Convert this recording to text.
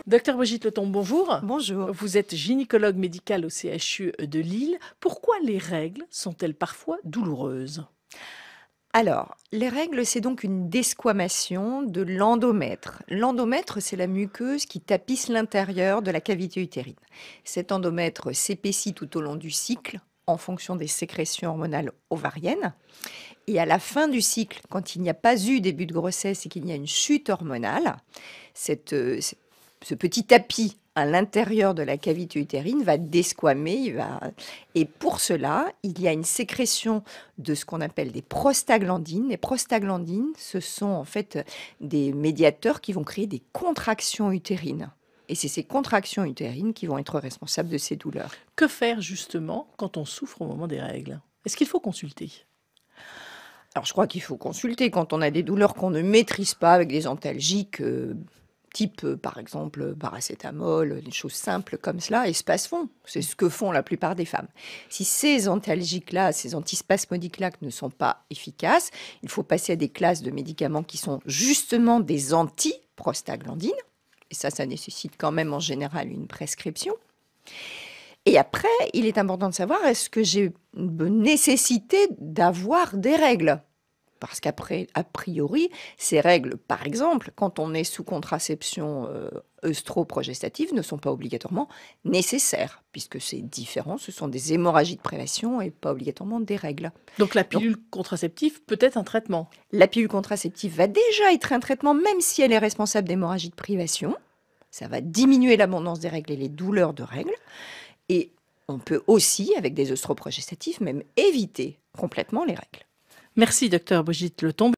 Docteur Brigitte Leton, bonjour. Bonjour. Vous êtes gynécologue médicale au CHU de Lille. Pourquoi les règles sont-elles parfois douloureuses? Alors, les règles, c'est donc une desquamation de l'endomètre. L'endomètre, c'est la muqueuse qui tapisse l'intérieur de la cavité utérine. Cet endomètre s'épaissit tout au long du cycle en fonction des sécrétions hormonales ovariennes. Et à la fin du cycle, quand il n'y a pas eu début de grossesse et qu'il y a une chute hormonale, ce petit tapis à l'intérieur de la cavité utérine va desquamer. Et pour cela, il y a une sécrétion de ce qu'on appelle des prostaglandines. Les prostaglandines, ce sont en fait des médiateurs qui vont créer des contractions utérines. Et c'est ces contractions utérines qui vont être responsables de ces douleurs. Que faire justement quand on souffre au moment des règles? Est-ce qu'il faut consulter? Alors, je crois qu'il faut consulter quand on a des douleurs qu'on ne maîtrise pas avec des antalgiques, type, par exemple, paracétamol, des choses simples comme cela, et Spasfon. C'est ce que font la plupart des femmes. Si ces antalgiques-là, ces antispasmodiques-là ne sont pas efficaces, il faut passer à des classes de médicaments qui sont justement des antiprostaglandines. Et ça nécessite quand même en général une prescription. Et après, il est important de savoir, est-ce que j'ai une nécessité d'avoir des règles? Parce qu'après, a priori, ces règles, par exemple, quand on est sous contraception œstroprogestative, ne sont pas obligatoirement nécessaires, puisque c'est différent, ce sont des hémorragies de prévention et pas obligatoirement des règles. Donc la Donc, pilule contraceptive peut être un traitement. la pilule contraceptive va déjà être un traitement, même si elle est responsable d'hémorragie de privation. Ça va diminuer l'abondance des règles et les douleurs de règles. Et on peut aussi, avec des œstroprogestatifs, même éviter complètement les règles. Merci docteur Brigitte Leton.